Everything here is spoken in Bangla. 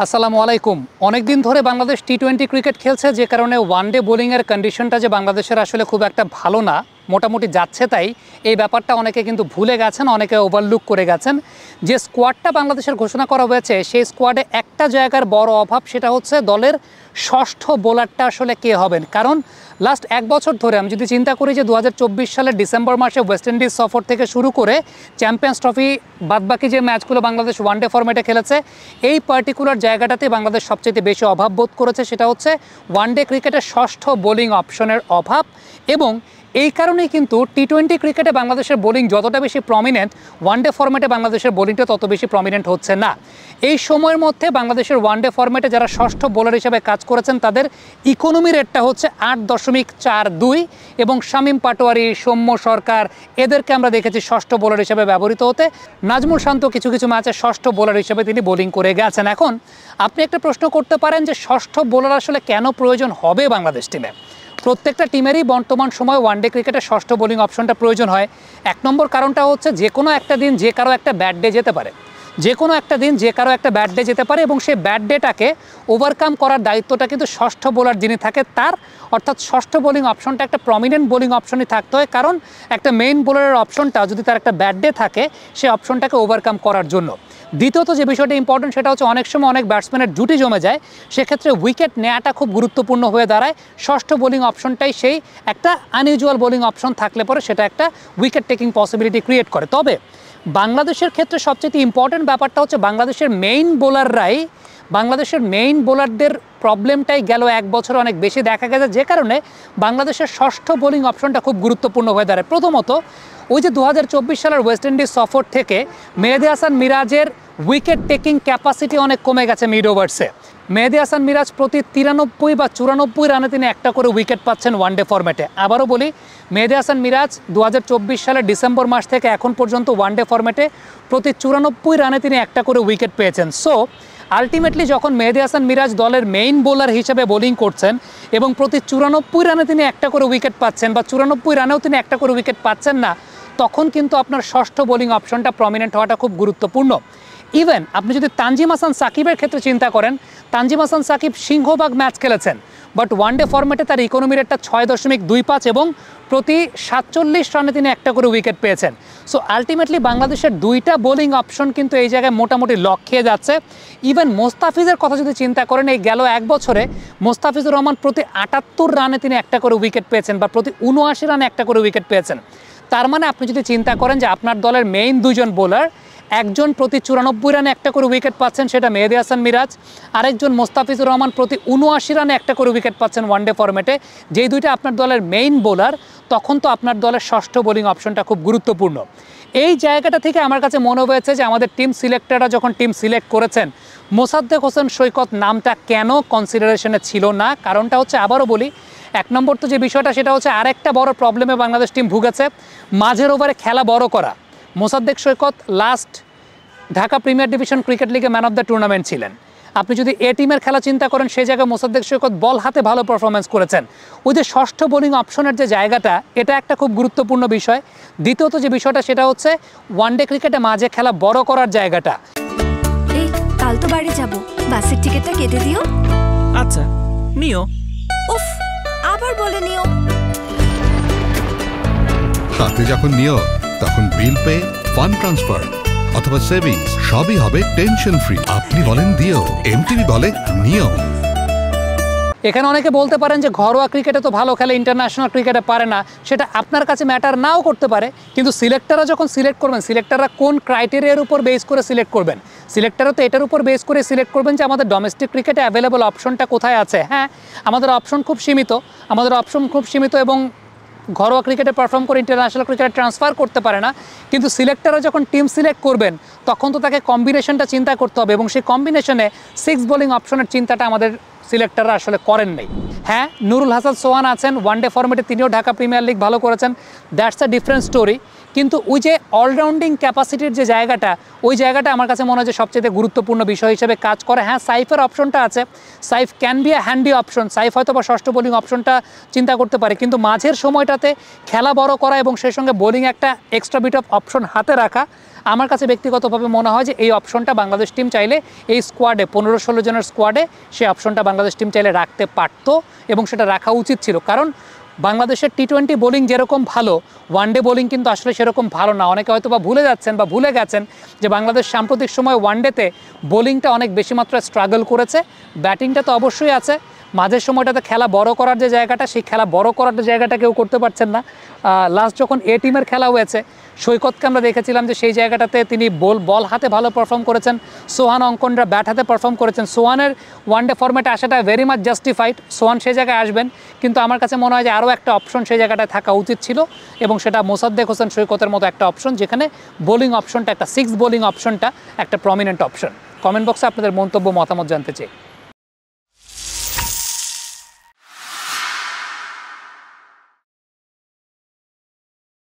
আসসালামু আলাইকুম। অনেক দিন ধরে বাংলাদেশ টি-20 ক্রিকেট খেলছে, যে কারণে ওয়ানডে বোলিংয়ের কন্ডিশনটা যে বাংলাদেশের আসলে খুব একটা ভালো না, মোটামুটি যাচ্ছে তাই। এই ব্যাপারটা অনেকে কিন্তু ভুলে গেছেন, অনেকে ওভারলুক করে গেছেন। যে স্কোয়াডটা বাংলাদেশের ঘোষণা করা হয়েছে সেই স্কোয়াডে একটা জায়গার বড় অভাব, সেটা হচ্ছে দলের ষষ্ঠ বোলারটা আসলে কে হবেন। কারণ লাস্ট এক বছর ধরে আমি যদি চিন্তা করি যে 2024 সালের ডিসেম্বর মাসে ওয়েস্ট ইন্ডিজ সফর থেকে শুরু করে চ্যাম্পিয়ন্স ট্রফি বাদবাকি যে ম্যাচগুলো বাংলাদেশ ওয়ানডে ফরম্যাটে খেলেছে, এই পার্টিকুলার জায়গাটাতে বাংলাদেশ সবচেয়ে বেশি অভাব বোধ করেছে। সেটা হচ্ছে ওয়ানডে ক্রিকেটের ষষ্ঠ বোলিং অপশনের অভাব। এবং এই কারণেই কিন্তু টি-20 ক্রিকেটে বাংলাদেশের বোলিং যতটা বেশি প্রমিনেন্ট, ওয়ানডে ফরম্যাটে বাংলাদেশের বোলিংটা তত বেশি প্রমিনেন্ট হচ্ছে না। এই সময়ের মধ্যে বাংলাদেশের ওয়ানডে ফরম্যাটে যারা ষষ্ঠ বোলার হিসেবে কাজ করেছেন তাদের ইকোনমি রেটটা হচ্ছে 8.42, এবং শামীম পাটোয়ারি, সৌম্য সরকার, এদেরকে আমরা দেখেছি ষষ্ঠ বোলার হিসেবে ব্যবহৃত হতে। নাজমুল শান্ত কিছু কিছু ম্যাচে ষষ্ঠ বোলার হিসেবে তিনি বোলিং করে গেছেন। এখন আপনি একটা প্রশ্ন করতে পারেন যে ষষ্ঠ বোলার আসলে কেন প্রয়োজন হবে বাংলাদেশ টিমে। প্রত্যেকটা টিমেরই বর্তমান সময় ওয়ানডে ক্রিকেটে ষষ্ঠ বোলিং অপশনটা প্রয়োজন হয়। এক নম্বর কারণটা হচ্ছে যে কোনো একটা দিন যে কারো একটা ব্যাড ডে যেতে পারে, যে কোনো একটা দিন যে কারো একটা ব্যাড ডে যেতে পারে, এবং সেই ব্যাড ডেটাকে ওভারকাম করার দায়িত্বটা কিন্তু ষষ্ঠ বোলার যিনি থাকে তার, অর্থাৎ ষষ্ঠ বোলিং অপশনটা একটা প্রমিনেন্ট বোলিং অপশনই থাকতে হয়। কারণ একটা মেইন বোলারের অপশনটা যদি তার একটা ব্যাড ডে থাকে, সেই অপশনটাকে ওভারকাম করার জন্য। দ্বিতীয়ত যে বিষয়টা ইম্পর্টেন্ট সেটা হচ্ছে অনেক সময় অনেক ব্যাটসম্যানের জুটি জমে যায়, সেক্ষেত্রে উইকেট নেওয়াটা খুব গুরুত্বপূর্ণ হয়ে দাঁড়ায়। ষষ্ঠ বোলিং অপশনটাই সেই একটা আনইউজুয়াল বোলিং অপশন থাকলে পরে সেটা একটা উইকেট টেকিং পসিবিলিটি ক্রিয়েট করে। তবে বাংলাদেশের ক্ষেত্রে সবচেয়ে ইম্পর্টেন্ট ব্যাপারটা হচ্ছে বাংলাদেশের মেইন বোলারদের প্রবলেমটাই গেল এক বছরে অনেক বেশি দেখা গেছে, যে কারণে বাংলাদেশের ষষ্ঠ বোলিং অপশনটা খুব গুরুত্বপূর্ণ হয়ে দাঁড়ায়। প্রথমত ওই যে 2024 সালের ওয়েস্ট ইন্ডিজ সফর থেকে মেহেদী হাসান মিরাজের উইকেট টেকিং ক্যাপাসিটি অনেক কমে গেছে মিড ওভার্সে। মেহেদী হাসান মিরাজ প্রতি 93 বা 94 রানে তিনি একটা করে উইকেট পাচ্ছেন ওয়ানডে ফরম্যাটে। আবারও বলি, মেহেদী হাসান মিরাজ 2024 সালের ডিসেম্বর মাস থেকে এখন পর্যন্ত ওয়ানডে ফরম্যাটে প্রতি 94 রানে তিনি একটা করে উইকেট পেয়েছেন। সো আলটিমেটলি যখন মেহেদী হাসান মিরাজ দলের মেইন বোলার হিসেবে বোলিং করছেন এবং প্রতি 94 রানে তিনি একটা করে উইকেট পাচ্ছেন, বা 94 রানেও তিনি একটা করে উইকেট পাচ্ছেন না, তখন কিন্তু আপনার ষষ্ঠ বোলিং অপশনটা প্রমিনেন্ট হওয়াটা খুব গুরুত্বপূর্ণ। ইভেন আপনি যদি তানজিম হাসান সাকিবের ক্ষেত্রে চিন্তা করেন, তানজিম হাসান সাকিব সিংহভাগ ম্যাচ খেলেছেন, বাট ওয়ানডে ফরম্যাটে তার ইকোনমি রেটটা 6.25 এবং প্রতি 47 রানে তিনি একটা করে উইকেট পেয়েছেন। সো আলটিমেটলি বাংলাদেশের দুইটা বোলিং অপশন কিন্তু এই জায়গায় মোটামুটি লক খেয়ে যাচ্ছে। ইভেন মোস্তাফিজের কথা যদি চিন্তা করেন, এই গেল এক বছরে মোস্তাফিজুর রহমান প্রতি 78 রানে তিনি একটা করে উইকেট পেয়েছেন, বা প্রতি 79 রানে একটা করে উইকেট পেয়েছেন। তার মানে আপনি যদি চিন্তা করেন যে আপনার দলের মেইন দুজন বোলার, একজন প্রতি 94 রানে একটা করে উইকেট পাচ্ছেন, সেটা মেহেদী হাসান মিরাজ, আরেকজন মোস্তাফিজুর রহমান প্রতি 79 রানে একটা করে উইকেট পাচ্ছেন ওয়ানডে ফরম্যাটে, যেই দুইটা আপনার দলের মেইন বোলার, তখন তো আপনার দলের ষষ্ঠ বোলিং অপশনটা খুব গুরুত্বপূর্ণ। এই জায়গাটা থেকে আমার কাছে মনে হয়েছে যে আমাদের টিম সিলেক্টররা যখন টিম সিলেক্ট করেছেন, মোসাদ্দেক হোসেন সৈকত নামটা কেন কনসিডারেশনে ছিল না। কারণটা হচ্ছে, আবারও বলি, এক নম্বর তো যে বিষয়টা সেটা হচ্ছে আরেকটা বড় প্রবলেমে বাংলাদেশ টিম ভুগেছে, মাঝের ওভারে খেলা বড় করা। Mosaddek Saikat last Dhaka premier division cricket লিগে ম্যান অফ দ্য টুর্নামেন্ট ছিলেন। আপনি যদি এ টিমের খেলা চিন্তা করেন, সেই জায়গায় মোসাদ্দেক সৈকত বল হাতে ভালো পারফরমেন্স করেছেন। ওই যে ষষ্ঠ বোলিং অপশনের যে জায়গাটা, এটা একটা খুব গুরুত্বপূর্ণ বিষয়। দ্বিতীয়ত যে বিষয়টা সেটা হচ্ছে ওয়ানডে ক্রিকেটে মাঝে খেলা বড় করার জায়গাটা। এই কাল তো বাড়ি যাব, বাসের টিকিটটা কেটে দিও। আচ্ছা নিও। উফ, আবার বলে নিও। হাতে যখন নিও তখন বিল পে, ফান্ড ট্রান্সফার অথবা সেভিংস সবই হবে টেনশন ফ্রি। আপনি বলেন দিও, এমটিভি বলে নিও। এখানে অনেকে বলতে পারেন যে ঘরোয়া ক্রিকেটে তো ভালো খেলে, ইন্টারন্যাশনাল ক্রিকেটে পারে না। সেটা আপনার কাছে ম্যাটার নাও করতে পারে, কিন্তু সিলেক্টররা যখন সিলেক্ট করবেন, সিলেক্টররা কোন ক্রাইটেরিয়ার উপর বেস করে সিলেক্ট করবেন? সিলেক্টররা তো এটার উপর বেস করে সিলেক্ট করবেন যে আমাদের ডোমেস্টিক ক্রিকেটে অ্যাভেলেবল অপশনটা কোথায় আছে। হ্যাঁ, আমাদের অপশন খুব সীমিত, এবং ঘরোয়া ক্রিকেটে পারফর্ম করে ইন্টারন্যাশনাল ক্রিকেটে ট্রান্সফার করতে পারে না। কিন্তু সিলেক্টররা যখন টিম সিলেক্ট করবেন, তখন তো তাকে কম্বিনেশনটা চিন্তা করতে হবে, এবং সেই কম্বিনেশনে 6 বোলিং অপশনের চিন্তাটা আমাদের সিলেক্টররা আসলে করেন নাই। হ্যাঁ, নুরুল হাসান সোহান আছেন ওয়ানডে ফরম্যাটে, তিনিও ঢাকা প্রিমিয়ার লিগ ভালো করেছেন, দ্যাটস আ ডিফারেন্ট স্টোরি। কিন্তু ওই যে অলরাউন্ডিং ক্যাপাসিটির যে জায়গাটা, ওই জায়গাটা আমার কাছে মনে হয় যে সবচেয়ে গুরুত্বপূর্ণ বিষয় হিসেবে কাজ করে। হ্যাঁ, সাইফের অপশনটা আছে, Saif can be a handy option, Saif হয়তো বা ষষ্ঠ বোলিং অপশনটা চিন্তা করতে পারে, কিন্তু মাঝের সময়টাতে খেলা বড় করা এবং সেই সঙ্গে বোলিং একটা এক্সট্রা বিট অফ অপশন হাতে রাখা আমার কাছে ব্যক্তিগতভাবে মনে হয় যে এই অপশনটা বাংলাদেশ টিম চাইলে এই স্কোয়াডে 15-16 জনের স্কোয়াডে সেই অপশনটা বাংলাদেশ টিম চাইলে রাখতে পারতো এবং সেটা রাখা উচিত ছিল। কারণ বাংলাদেশের টি-20 বোলিং যেরকম ভালো, ওয়ানডে বোলিং কিন্তু আসলে সেরকম ভালো না। অনেকে হয়তো বা ভুলে যাচ্ছেন বা ভুলে গেছেন যে বাংলাদেশ সাম্প্রতিক সময় ওয়ানডেতে বোলিংটা অনেক বেশি মাত্রায় স্ট্রাগল করেছে, ব্যাটিংটা তো অবশ্যই আছে। মাঝের সময়টাতে খেলা বড় করার যে জায়গাটা, সেই খেলা বড় করার জায়গাটা কেউ করতে পারছেন না। লাস্ট যখন এ টিমের খেলা হয়েছে, সৈকতকে আমরা দেখেছিলাম যে সেই জায়গাটাতে তিনি বল হাতে ভালো পারফর্ম করেছেন, সোহান অঙ্কনরা ব্যাট হাতে পারফর্ম করেছেন। সোহানের ওয়ানডে ফরম্যাটে আসাটা ভেরি মাচ জাস্টিফাইড, সোহান সেই জায়গায় আসবেন, কিন্তু আমার কাছে মনে হয় যে আরও একটা অপশন সেই জায়গাটায় থাকা উচিত ছিল এবং সেটা মোসাদ্দেক হোসেন সৈকতের মতো একটা অপশন, যেখানে বোলিং অপশনটা একটা 6 বোলিং অপশনটা একটা প্রমিনেন্ট অপশন। কমেন্ট বক্সে আপনাদের মন্তব্য মতামত জানতে চাই।